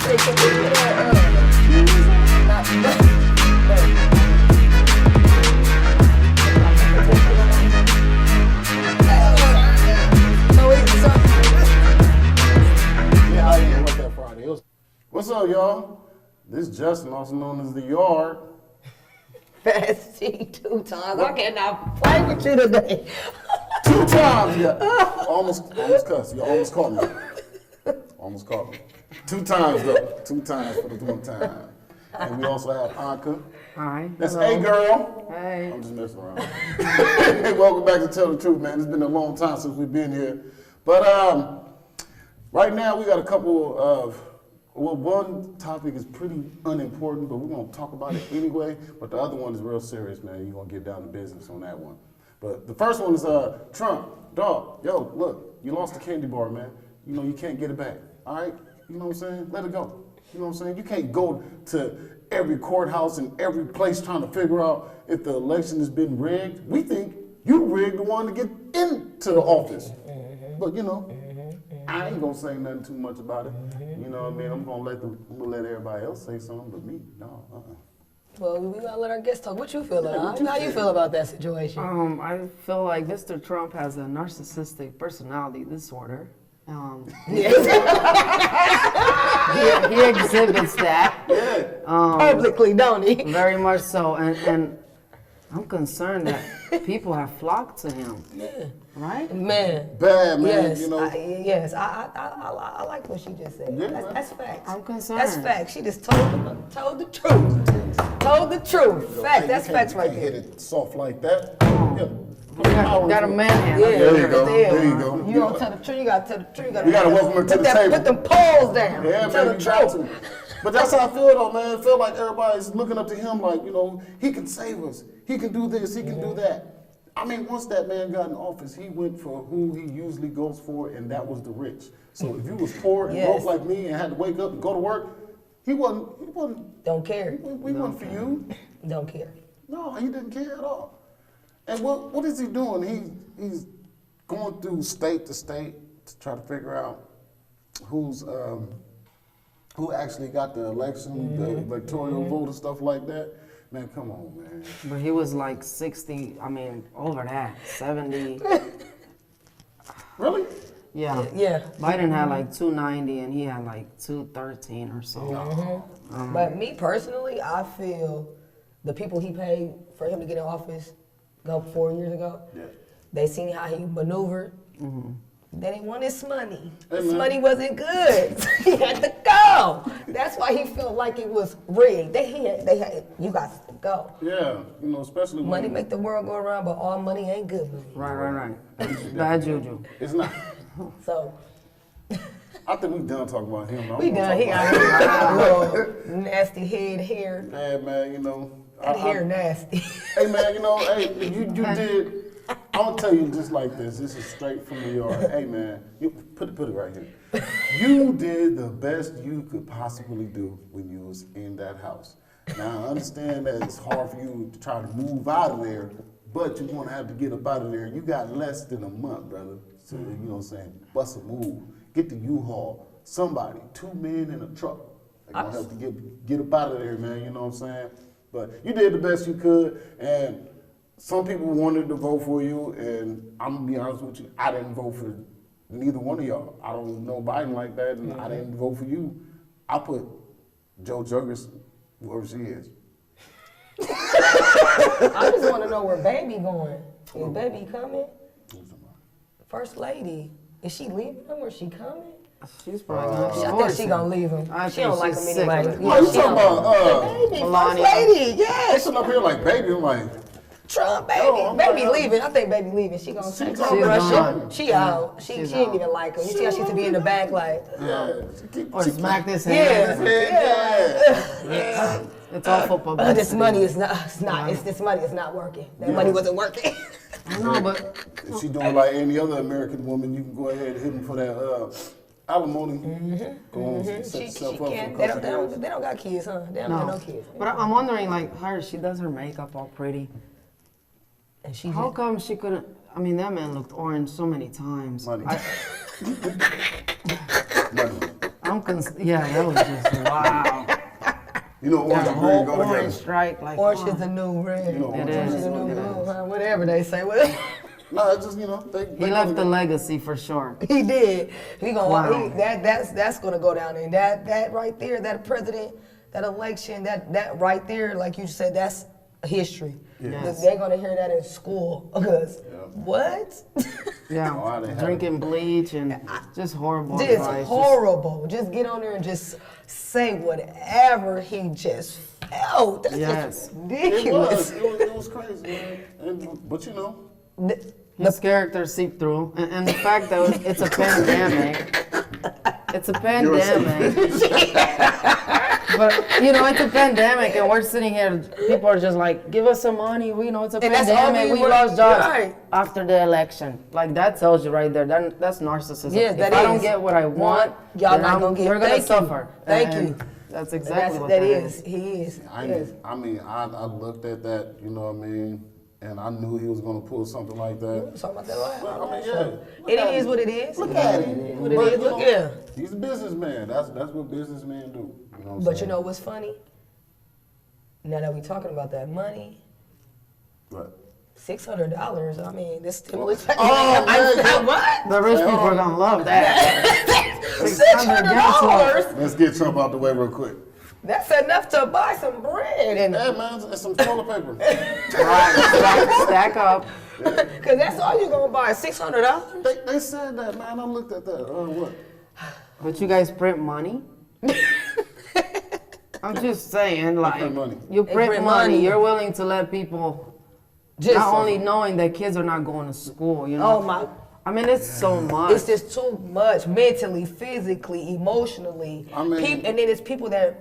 said, can we get What's up, y'all? This is Justin, also known as The Yard. fasting 2 times? I cannot play with you today. 2 times, yeah. Almost cussed. You almost caught me. Almost caught me. 2 times, though. 2 times for the 1 time. And we also have Anka. Hi. That's A girl. Hey. I'm just messing around. Welcome back to Tell the Truth, man. It's been a long time since we've been here. But right now we got a couple of, well, one topic is pretty unimportant, but we're going to talk about it anyway. But the other one is real serious, man. You're going to get down to business on that one. But the first one is Trump. Dog, yo, look, you lost the candy bar, man. You know, you can't get it back, all right? You know what I'm saying? Let it go. You know what I'm saying? You can't go to every courthouse and every place trying to figure out if the election has been rigged. We think you rigged the one to get into the office. But, you know, I ain't gonna say nothing too much about it. You know what I mean? I'm gonna let everybody else say something, but me, no. Well, we gotta let our guests talk. What you feel about? How you feel about that situation? I feel like Mr. Trump has a narcissistic personality disorder. He exhibits that. Publicly, don't he? Very much so, and I'm concerned that people have flocked to him. Yeah. Right? Man. Bad, man, Yes, you know. I like what she just said. Yeah, that's facts. I'm concerned. That's facts. She just told the truth. Told the truth. Facts. That's facts right there. You there. can't hit it soft like that. Yeah. Got a man. Yeah, There you go. There you go. You don't tell the truth. You gotta tell the truth. You gotta welcome her to the table. Put them poles down. Yeah, Tell man, the you got truth. to. But that's how I feel, though, man. I feel like everybody's looking up to him like, you know, he can save us. He can do this. He can do that. I mean, once that man got in office, he went for who he usually goes for, and that was the rich. So if you was poor and broke like me and had to wake up and go to work, he wasn't. Don't care. He wasn't for you. Don't care. No, he didn't care at all. And what is he doing? He's going through state to state to try to figure out who actually got the election, the electoral vote and stuff like that. Man, come on, man. But he was like 60, over that, 70. Really? Yeah. Yeah. Biden had like 290 and he had like 213 or so. But me personally, I feel the people he paid for him to get in office 4 years ago, they seen how he maneuvered. They didn't want his money. His money wasn't good. He had to go. That's why he felt like it was rigged. You got to go. Yeah, you know, especially when Money make the world go around, but all money ain't good money. Right. Bad juju. It's not. So. I think we done talking about him. We done. He got a little nasty head hair. Yeah, man, you know. That hair nasty. Hey, man, you know, you did. I'm gonna tell you just like this. This is straight from New York. Hey, man, you put it right here. You did the best you could possibly do when you was in that house. Now I understand that it's hard for you to try to move out of there, but you're gonna have to get up out of there. You got less than a month, brother. So you know what I'm saying? Bust a move. Get the U-Haul. Somebody, 2 men in a truck. They're gonna help you get up out of there, man. You know what I'm saying? But you did the best you could, and some people wanted to vote for you, and I'm gonna be honest with you, I didn't vote for neither one of y'all. I don't know Biden like that, and I didn't vote for you. I put Joe Jurgensen, whoever she is. I just want to know where baby going. Is baby coming? First lady. Is she leaving him or is she coming? She's probably I think she gonna leave him. She don't like him anyway. Oh, you talking about baby, Melania. first lady, they yes. sitting up here like baby, I'm like, Trump, baby. Yo, Baby leaving. I think baby leaving. She gonna take She's her gone. She out. She ain't even like him. You see how she used to be in the back like. Or smack this Yeah. hand. Yeah. It's awful publicity. But this money is not. It's not. It's this money is not working. That money wasn't working. I know, but if she doing like any other American woman, you can go ahead and hit him for that alimony. Go on, set yourself up for a Can't. couple years. They don't got kids, huh? They don't got no kids. But I'm wondering, like, she does her makeup all pretty. And she How come she couldn't? I mean, that man looked orange so many times. Money. I Yeah, that was just wow. You know, orange and green go Orange together. strike like Orange is the new red. You know, It orange is. and Orange is the green. new It blue, is. huh? Whatever they say. What- No, it's just, you know, they He left a legacy for sure. He did. He gonna Wow. that's gonna go down. And that right there, that president, that election, that right there, like you said, that's history. Yes. They're gonna hear that in school. Because what? Yeah, Oh, they have drinking bleach and just horrible Just advice. horrible. Just get on there and just say whatever he just felt. That's Yes. just It ridiculous. was. It was crazy, man. But you know, His character seeped through, and the fact that it's a pandemic. It's a pandemic. But you know, it's a pandemic, and we're sitting here. People are just like, "Give us some money." We know it's a And that's all pandemic. we We were- lost jobs right. after the election. Like that tells you right there. That's narcissism. Yes, if that I don't is. get what I want, Y'all then not gonna get. You're gonna Thank you. suffer. Thank And you. That's exactly what that that is. is. He is. I Yes. looked at that, you know what I mean, and I knew he was gonna pull something like that. Talking about that last- But, I mean, yeah. It is what it is. Look at him. What it But, is. you Look, know, yeah. He's a businessman. That's what businessmen do. You know what I'm But you saying? know what's funny? Now that we talking about that money, What? $600. I mean, this stimulus. Oh, man, What? The rich people are gonna love that. $600. Let's get Trump out the way real quick. That's enough to buy some bread and Hey man, and some toilet paper. Right, stack up. because that's all you're gonna buy. $600. They said that, man. I looked at that. What? But you guys print money? I'm just saying, like, print money. you They print print money, money. you're willing to let people, Just not only knowing that kids are not going to school, you know? Oh my. I mean, it's so much. It's just too much mentally, physically, emotionally. I mean- and then it's people that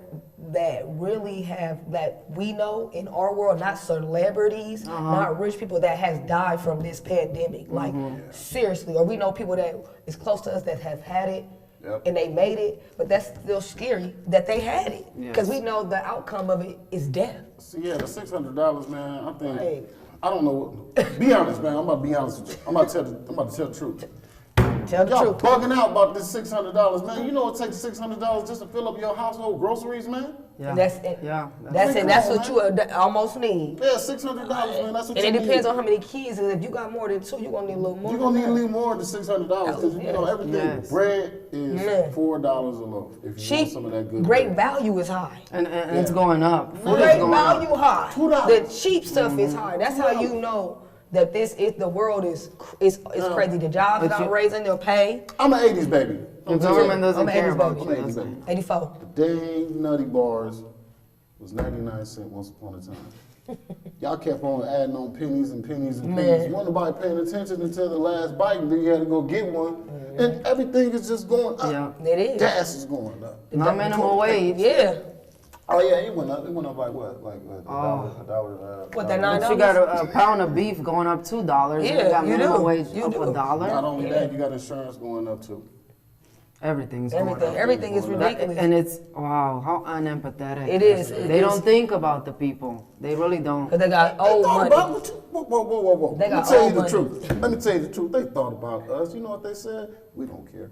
really have that we know in our world, not celebrities, not rich people that has died from this pandemic. Like seriously, or we know people that is close to us that have had it. Yep. And they made it, but that's still scary that they had it because we know the outcome of it is death. See, yeah, the $600, man. I think Right. I don't know. Be honest, man. I'm about to be honest with you. I'm about to tell the truth. Tell the Y'all truth. bugging out about this $600, man. You know it takes $600 just to fill up your household groceries, man. yeah. That's it. Yeah. That's it. Come That's on, what you almost need. Yeah, $600, man. That's what And you it need. depends on how many kids. And if you got more than two, you're gonna need a little more. You're gonna need a little more than $600 because you know everything. Yes. Bread is Yeah. $4 a loaf. If you want Cheap. some of that good Great bread. value is high. And it's going up. Food is Great going value up. high. $2. The cheap stuff is high. That's how you know that the world is crazy. The jobs But not you- raising their pay. I'm an 80s baby. The government doesn't I'm an care 80s about baby. you. I'm an 80s does it? baby. 84. Dang Nutty Bars was 99 cents once upon a time. Y'all kept on adding on pennies and pennies and pennies. Man. Wasn't nobody paying attention until the last bite, and then you had to go get one. And everything is just going up. Yeah. It is. Gas is going up. Not minimum wage. Yeah. Oh yeah, it went up. It went up like what? Like a dollar. What, that But $9? you got a pound of beef going up $2. Yeah, you got you minimum do. wage You up do. $1. Not only that, you got insurance going up too. Everything's going up. Everything is ridiculous. And it's, wow, how unempathetic. It is. They don't think about the people. They really don't. Because they got They old thought money. about what you, whoa. They Let me got tell you old the money. truth. Let me tell you the truth. They thought about us. You know what they said? We don't care.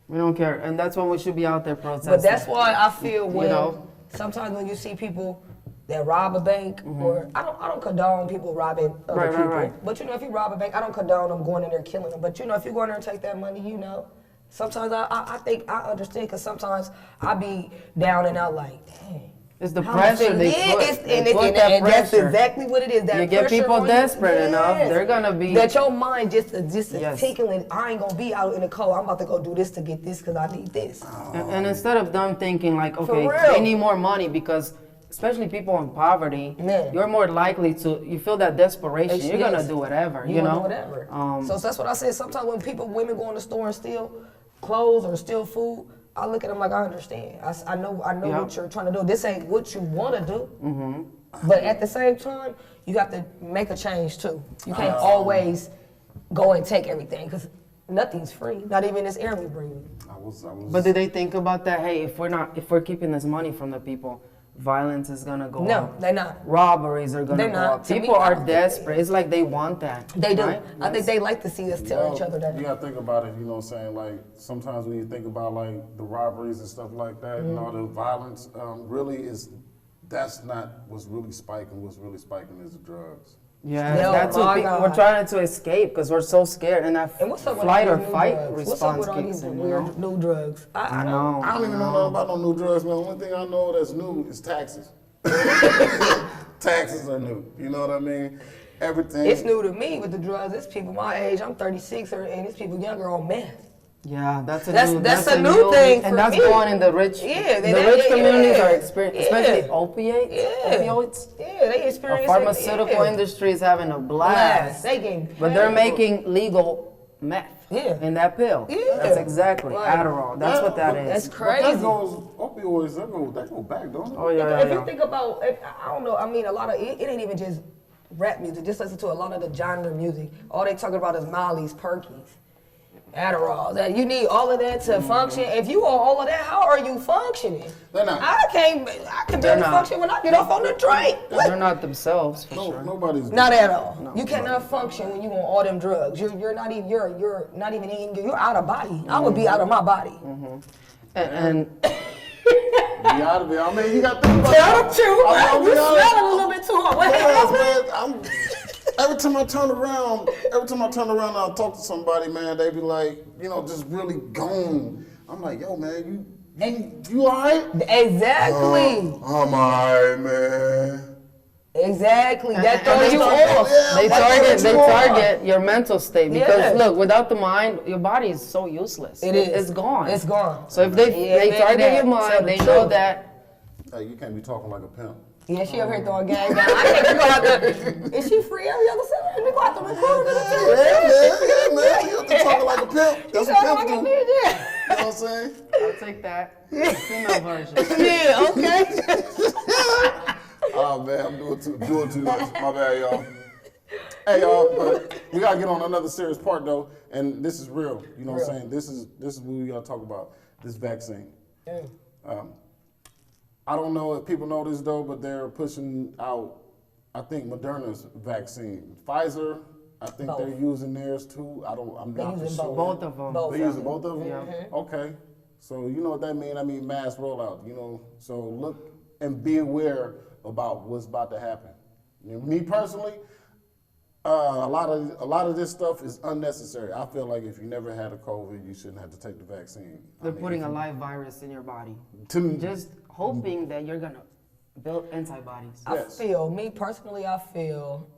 We don't care. And that's when we should be out there protesting. But that's why I feel when know? sometimes when you see people that rob a bank, or I don't condone people robbing other Right, right, people. right. But you know, if you rob a bank, I don't condone them going in there killing them. But you know, if you go in there and take that money, you know, sometimes I think I understand because sometimes I be down and out like, dang. It's the how pressure much they it put. is, They and put that and that's pressure. exactly what it is. That You get pressure people on you. desperate enough, Yes. they're gonna be- that your mind just Yes. tickling. I ain't gonna be out in the cold. I'm about to go do this to get this because I need this. And instead of them thinking like, okay, real. they need more money because, especially people in poverty, Yeah. you're more likely to, you feel that desperation. You're Yes. gonna do whatever, you gonna know? do whatever. Um, So that's what I said. Sometimes when women go in the store and steal clothes or steal food, I look at them like I understand. I know Yeah. what you're trying to do. This ain't what you want to do. But at the same time, you have to make a change too. You can't always go and take everything because nothing's free. Not even this air we breathe. I was. But did they think about that? Hey, if we're keeping this money from the people, violence is gonna go No, up. they're not. Robberies are gonna They're go not. up. To me, People I are don't think they desperate. It's like they want that. They do. Right? I think they like to see us tear each other down. You gotta think about it, you know what I'm saying? Like, sometimes when you think about, like, the robberies and stuff like that and all the violence, that's not what's really spiking. What's really spiking is the drugs. Yeah, Yo, that's my what God. we're trying to escape because we're so scared, and that And what's up with flight all or these new fight drugs? What's up response with all kicks these in. You weird know? new drugs? I No. don't. I don't even know nothing about no new drugs, man. The only thing I know that's new is taxes. Taxes are new. You know what I mean? Everything. It's new to me with the drugs. It's people my age. I'm 36, and it's people younger on meth. Yeah, that's a new thing for and that's me. going in the rich. Yeah, the rich communities are experiencing, yeah. especially opioids. Yeah. Opioids. Yeah, they The experience pharmaceutical it. industry is having a blast. They getting But they're paid. making legal meth in that pill. Yeah. That's exactly Right. Adderall. That's what that is. That's But crazy. that goes, opioids, that go back, don't it? Oh yeah, If yeah, you yeah. think about, I don't know. I mean, a lot of it ain't even just rap music. Just listen to a lot of the genre music. All they talking about is Molly's, Perkies, Adderall. That you need all of that to function. If you on all of that, how are you functioning? They're not. I can They're barely not. function when I get off on the train. They're not themselves for sure. Nobody's. Not at all. You cannot function when you on all them drugs. You're not even you're out of body. I would be out of my body. And Be out of it. I mean, you got to think about Tell the truth. You be honest. smell it a little bit too hard. What Yes, happened? man, every time I turn around and I talk to somebody, man, they be like, you know, just really gone. I'm like, yo, man, you all right? Exactly. I'm all right, man. Exactly. That and throws you off. they target your mental state because Yeah. look, without the mind, your body is so useless. It's gone. It's gone. So if they man, target that- your tell mind, the they truth. know that. Hey, you can't be talking like a pimp. Yeah, she up here throwing gang down. I think we gonna have to. Is she free every other Saturday? We gonna have to record Yeah, man, you have to talk like a pimp. That's what pimps do. You know Yeah. what I'm saying? I'll take that. Female version. Yeah. Okay. Oh man, I'm doing too much. My bad, y'all. Hey y'all, but we gotta get on another serious part though, and this is real. You know what I'm saying? This is what we gotta talk about. This vaccine. I don't know if people know this though, but they're pushing out, I think, Moderna's vaccine. Pfizer, I think Both. they're using theirs too. I'm They're not for using sure. Both of them. Both. They using both of them? Yeah. Okay. So you know what that means? I mean mass rollout, you know. So look and be aware about what's about to happen. You know, me personally, a lot of this stuff is unnecessary. I feel like if you never had a COVID, you shouldn't have to take the vaccine. They're putting a live virus in your body. To me, Just hoping that you're gonna build antibodies. Yes. Me personally, I feel.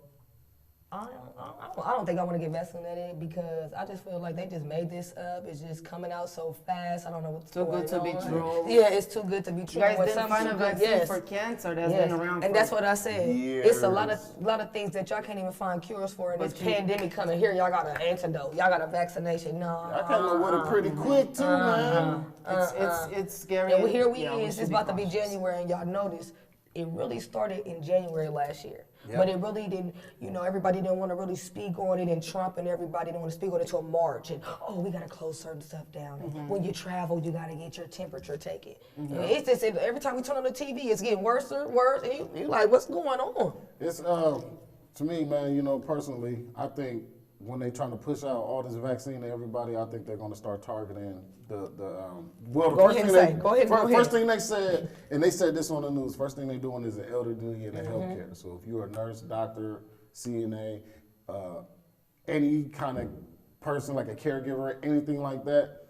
I don't think I want to get vaccinated because I just feel like they just made this up. It's just coming out so fast. I don't know what's Too going good to be on. true. Yeah, it's too good to be true. You guys When didn't something's find a too good, vaccine yes. for cancer that's Yes. been around and for that's what I said. It's a lot years. of things that y'all can't even find cures for. And this But you- pandemic coming here, y'all got an antidote. Y'all got a vaccination. No. I came up with it pretty quick too, man. It's scary. And here we Yeah, is. should It's be about to be cautious. January, and y'all notice it really started in January last year. But it really didn't, everybody didn't want to really speak on it, and Trump and everybody didn't want to speak on it until March. And, we got to close certain stuff down. And when you travel, you got to get your temperature taken. And it's just, every time we turn on the TV, it's getting worse and worse. And you like, what's going on? It's to me, man. Personally, I think when they trying to push out all this vaccine to everybody, I think they're going to start targeting the Go ahead and say. Go ahead. First thing they said, and they said this on the news. First thing they're doing is the elderly and the healthcare. So if you're a nurse, doctor, CNA, any kind of person like a caregiver, anything like that,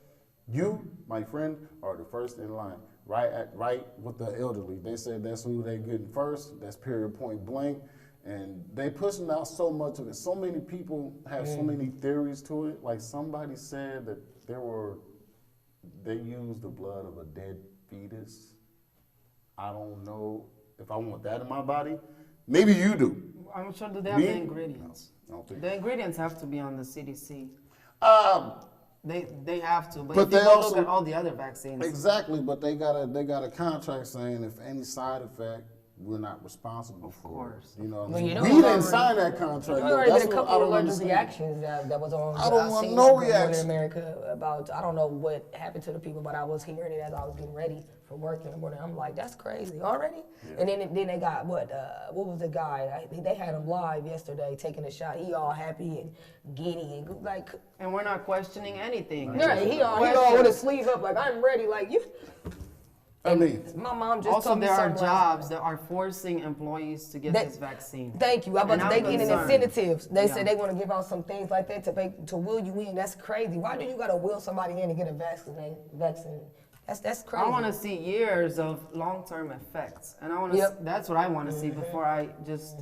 you, my friend, are the first in line. Right with the elderly. They said that's who they getting first. That's period, point blank. And they pushing out so much of it. So many people have so many theories to it. Like somebody said that they used the blood of a dead fetus. I don't know if I want that in my body. Maybe you do. I'm sure that they have Me? the ingredients. I don't think. The ingredients have to be on the CDC. Um, They have to. But But if you they go also- look at all the other vaccines. Exactly, but they got a contract saying if any side effect, we're not responsible for. course. You know what I Well, mean? you know, We we didn't sign that contract. I though. already That's get a what I couple of don't allergic understand. reactions that was on. I don't want seen no Good Morning reaction. America about. I don't know what happened to the people, but I was hearing it as I was getting ready for work in the morning. I'm like, that's crazy already. Yeah. And then they got what was the guy? They had him live yesterday taking a shot. He all happy and giddy and like. And we're not questioning anything. Right, he all with his sleeve up like I'm ready. Like you. I mean, My mom just Also, told me there are something jobs that are forcing employees to get this vaccine. Thank you. And I'm They getting concerned. incentives. They Yeah. said they want to give out some things like that to will you in. That's crazy. Why do you gotta will somebody in to get a vaccine? That's crazy. I want to see years of long-term effects, and I want to. Yep. That's what I want to see before I just.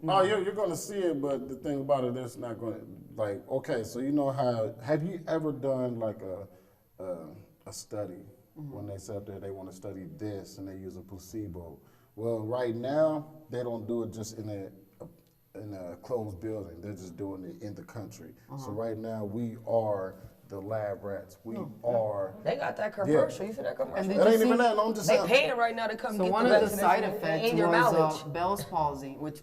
oh, you're going to see it, but the thing about it, it's not going to, like, okay, so you know how, have you ever done like a study when they said that they want to study this and they use a placebo? Well, right now, they don't do it just in a closed building. They're just doing it in the country. So right now, we are the lab rats. We are. They got that commercial. You see that commercial? And It ain't even that. I'm just They saying. paying right now to come So get one the of the side vaccination effects in your was mileage. Bell's palsy, which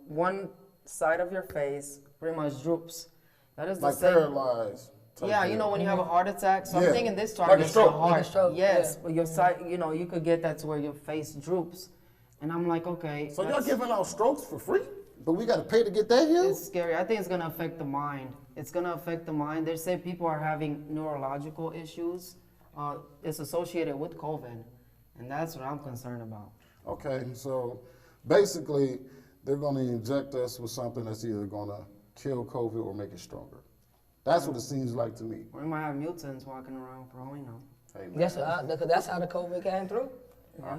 one side of your face pretty much droops. That is the Like same. paralyzed. type Yeah, you deal. know when you have a heart attack. So Yeah. I'm thinking this Like a targets stroke. the Like heart. a stroke, Yes, yeah. but your side, you could get that to where your face droops, and I'm like, okay. So y'all that's- giving out strokes for free, but we got to pay to get that here? It's scary. I think it's gonna affect the mind. It's gonna affect the mind. They say people are having neurological issues. It's associated with COVID, and that's what I'm concerned about. Okay, so basically, they're going to inject us with something that's either going to kill COVID or make it stronger. That's what it seems like to me. Or we might have mutants walking around for all we know. Hey, man. That's how the COVID came through. I-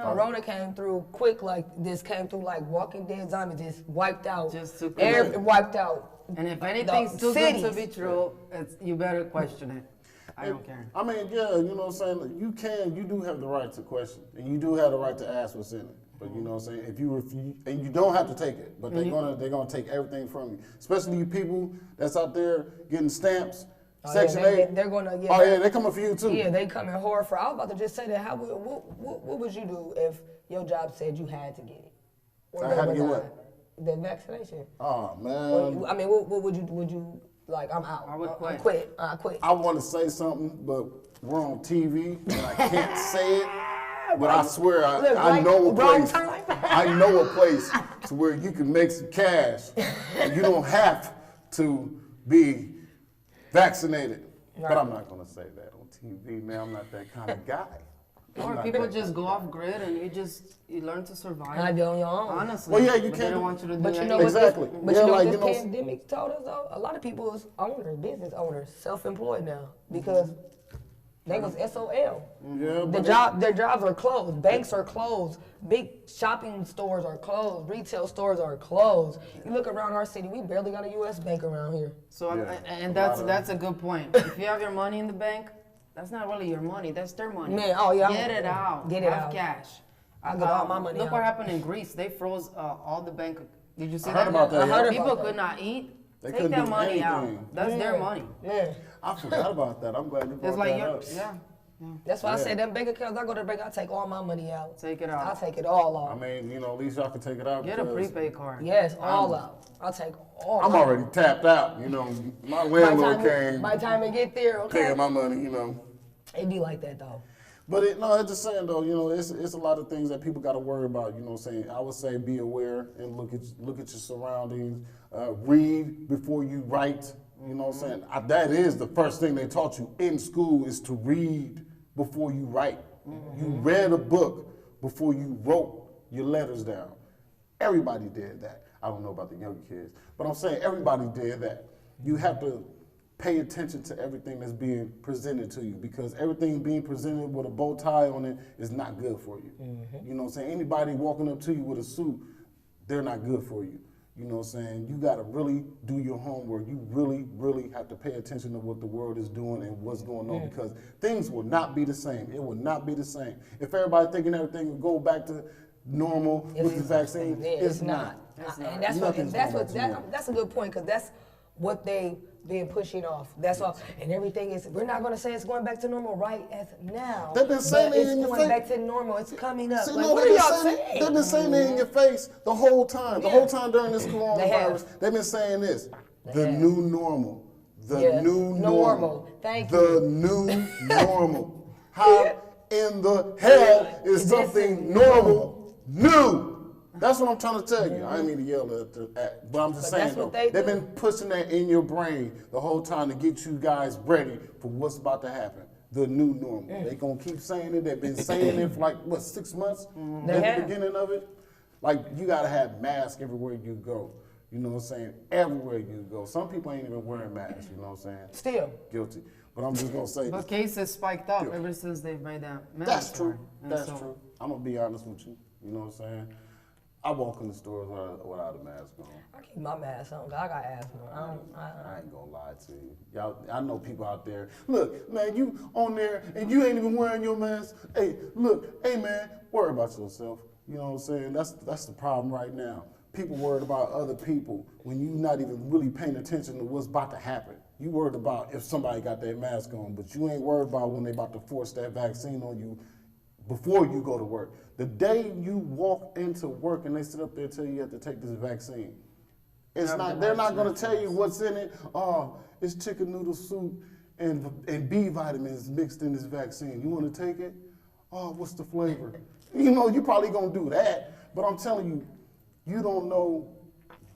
Corona came through quick like this. Came through like Walking Dead zombies. Just wiped out. Just took wiped out. And if anything's too good to cities. be true, you better question it. I don't care. I mean, yeah, you know what I'm saying? You do have the right to question, and you do have the right to ask what's in it. But you know what I'm saying? If you refuse, and you don't have to take it, but they're gonna take everything from you. Especially you people that's out there getting stamps, Section 8. They're gonna. Oh yeah, they coming for you too. Yeah, they come in horror for. I was about to just say that. What would you do if your job said you had to get it? Or I had to was get not? what? The vaccination. Oh Or man. I mean, what would you like? I'm out. I would quit. I quit. I want to say something, but we're on TV and I can't say it. But I swear, I know a wrong place. time. I know a place to where you can make some cash. And you don't have to be vaccinated. But I'm not gonna say that on TV, man. I'm not that kind of guy. Or not people that just kind go of off grid and you learn to survive. I do on your own. Honestly. Well, yeah, you but can't They don't do- want you to do But you anything. know what? Exactly. But Yeah, you know like, what you this know- pandemic taught us though? A lot of people is owners, business owners, self-employed now because they was SOL. Yeah, but Their jobs are closed. Banks are closed. Big shopping stores are closed. Retail stores are closed. You look around our city, we barely got a U.S. bank around here. So Yeah. and A lot that's of- a good point. If you have your money in the bank, that's not really your money. That's their money. Man, oh, yeah, Get it out. get it have out. cash. I get all my money Look out. what happened in Greece. They froze all the bank. Did you see I that? heard about that, I heard People about that. could not eat. They Take couldn't that do money out. anything. That's their money. Yeah. I forgot about that. I'm glad you brought It's like that up. yeah. That's why I Yeah. say them bank accounts, I go to the bank, I take all my money out. Take it I'll out. take it all I off. mean, you know, at least y'all can take it out. Get a because prepaid card. Yes, all out. I'll take all I'm out. already tapped out. You know, my By landlord the came time it get there, okay? taking my money. You know. It be like that though. But I'm just saying though, you know, it's a lot of things that people got to worry about. You know what I'm saying? I would say be aware and look at your surroundings. Read before you write. You know what I'm saying? That is the first thing they taught you in school is to read before you write. You read a book before you wrote your letters down. Everybody did that. I don't know about the younger kids, but I'm saying everybody did that. You have to pay attention to everything that's being presented to you because everything being presented with a bow tie on it is not good for you. You know what I'm saying? Anybody walking up to you with a suit, they're not good for you. You know what I'm saying? You got to really do your homework. You really, really have to pay attention to what the world is doing and what's going on because things will not be the same. It will not be the same. If everybody thinking everything will go back to normal with the vaccine, Yeah, it's not. And that's Nothing's going back to normal. that's a good point because that's what they being pushing off. That's all. And everything is, we're not going to say it's going back to normal right as now. They've been saying but it in it's your going face. back to normal. It's coming up. See, Like, no, what are y'all saying? They've been saying it in your face the whole time. The whole time during this coronavirus, they've been saying this. The new normal. The new normal. Thank the you. new normal. How in the hell is something normal new? That's what I'm trying to tell you. I didn't mean to yell but I'm just saying though. They've been pushing that in your brain the whole time to get you guys ready for what's about to happen. The new normal. They gonna keep saying it. They've been saying it for like, what, 6 months? At the beginning of it? Like, you gotta have masks everywhere you go. You know what I'm saying? Everywhere you go. Some people ain't even wearing masks, you know what I'm saying? Still. Guilty. But I'm just gonna say. But cases spiked up ever since they've made that mask. That's true. That's true. I'm gonna be honest with you. You know what I'm saying? I walk in the stores without a mask on. I keep my mask on. 'Cause I got asthma. I ain't gonna lie to you. Y'all, I know people out there. Look, man, you on there and you ain't even wearing your mask. Hey, look, hey man, worry about yourself. You know what I'm saying? That's the problem right now. People worried about other people when you not even really paying attention to what's about to happen. You worried about if somebody got their mask on, but you ain't worried about when they about to force that vaccine on you before you go to work. The day you walk into work and they sit up there and tell you have to take this vaccine, they're not going to tell you what's in it. Oh, it's chicken noodle soup and B vitamins mixed in this vaccine. You want to take it? Oh, what's the flavor? You know, you probably going to do that, but I'm telling you, you don't know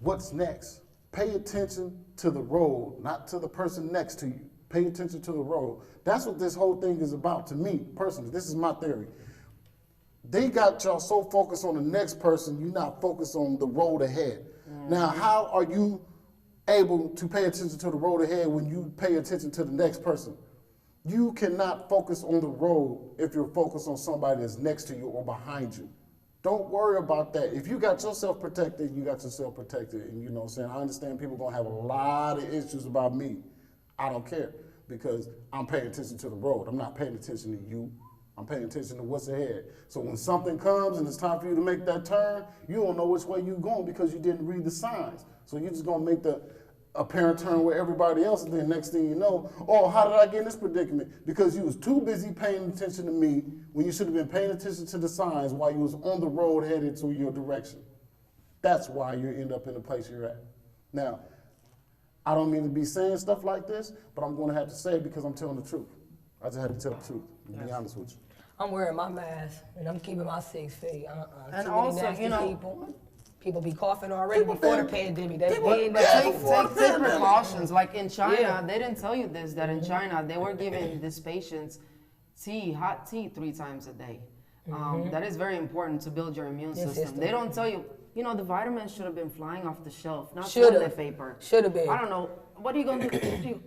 what's next. Pay attention to the road, not to the person next to you. Pay attention to the road. That's what this whole thing is about to me, personally. This is my theory. They got y'all so focused on the next person, you're not focused on the road ahead. Now, how are you able to pay attention to the road ahead when you pay attention to the next person? You cannot focus on the road if you're focused on somebody that's next to you or behind you. Don't worry about that. If you got yourself protected, you got yourself protected. And you know what I'm saying? I understand people going to have a lot of issues about me. I don't care because I'm paying attention to the road. I'm not paying attention to you. I'm paying attention to what's ahead. So when something comes and it's time for you to make that turn, you don't know which way you're going because you didn't read the signs. So you're just going to make the apparent turn where everybody else, and then next thing you know, oh, how did I get in this predicament? Because you was too busy paying attention to me when you should have been paying attention to the signs while you was on the road headed to your direction. That's why you end up in the place you're at. Now, I don't mean to be saying stuff like this, but I'm going to have to say it because I'm telling the truth. I just have to tell the truth, to be honest with you. I'm wearing my mask and I'm keeping my 6 feet. And Too also, many nasty you know, people be coughing already before the pandemic. They But ain't take precautions. Like in China, they didn't tell you this, that in China, they were giving these patients hot tea 3 times a day. That is very important to build your immune system. They don't tell you, you know, the vitamins should have been flying off the shelf, not toilet paper. Should have been. I don't know. What are you going to do?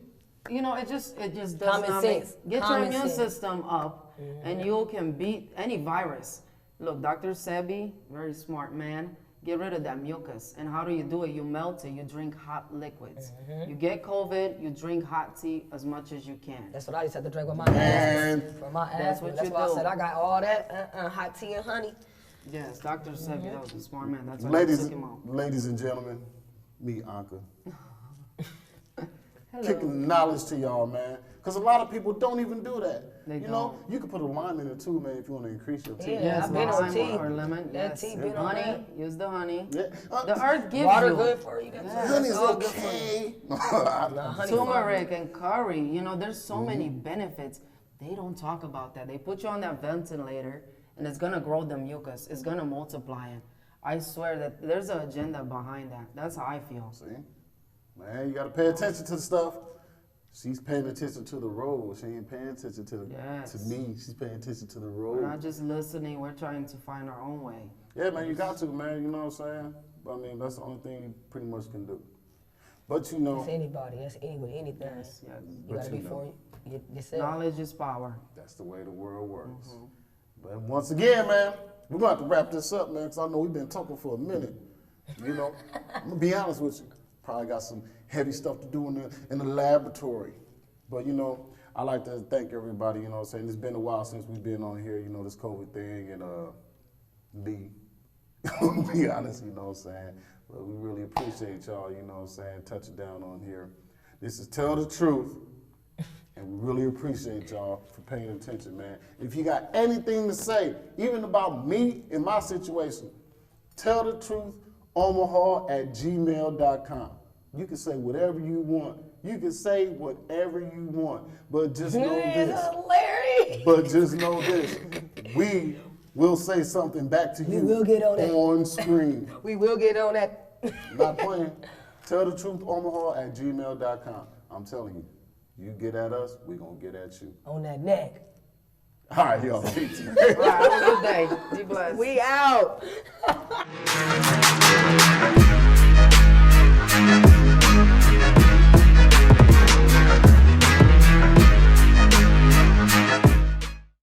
You know, it just does Common not sense. get Common your immune sense. system up and you can beat any virus. Look, Dr. Sebi, very smart man, get rid of that mucus. And how do you do it? You melt it, you drink hot liquids. You get COVID, you drink hot tea as much as you can. That's what I used to have to drink with my asthma. For my asthma. That's what That's you why do. I said I got all that hot tea and honey. Yes, Dr. Sebi, that was a smart man. That's why I Ladies, took him out. ladies and gentlemen, me, Anka. Kicking knowledge to y'all, man. Because a lot of people don't even do that. They you know, you can put a lime in it too, man, if you want to increase your tea. Yeah, Yes, I've been on lime tea. or lemon. That Yes. tea been on Honey, that. use the honey. Yeah. The earth gives Water you good for you. That's Honey's all good for you. okay. Honey turmeric and curry. You know, there's so many benefits. They don't talk about that. They put you on that ventilator, and it's gonna grow the mucus. It's gonna multiply it. I swear that there's an agenda behind that. That's how I feel. See? Man, you got to pay attention to the stuff. She's paying attention to the road. She ain't paying attention to me. She's paying attention to the road. We're not just listening. We're trying to find our own way. Yeah, man, you got to, man. You know what I'm saying? I mean, that's the only thing you pretty much can do. But you know, That's anybody. That's anything. Yes. You gotta be for yourself. Knowledge is power. that's the way the world works. But once again, man, we're going to have to wrap this up, man, because I know we've been talking for a minute. You know, I'm going to be honest with you. Probably got some heavy stuff to do in the laboratory. But, you know, I like to thank everybody, you know what I'm saying? It's been a while since we've been on here, you know, this COVID thing, and me, be honest, you know what I'm saying? But we really appreciate y'all, you know what I'm saying, touching down on here. This is Tell the Truth. And we really appreciate y'all for paying attention, man. If you got anything to say, even about me and my situation, Tell the Truth, Omaha@gmail.com. You can say whatever you want. You can say whatever you want. But just know this. Hilarious. But just know this. We will say something back to you will get on that. on screen. We will get on that. Not playing. Tell the truth, Omaha@gmail.com. I'm telling you, you get at us, we gonna get at you. On that neck. All right, y'all. Peace. All right, have a good day. Be blessed. We out.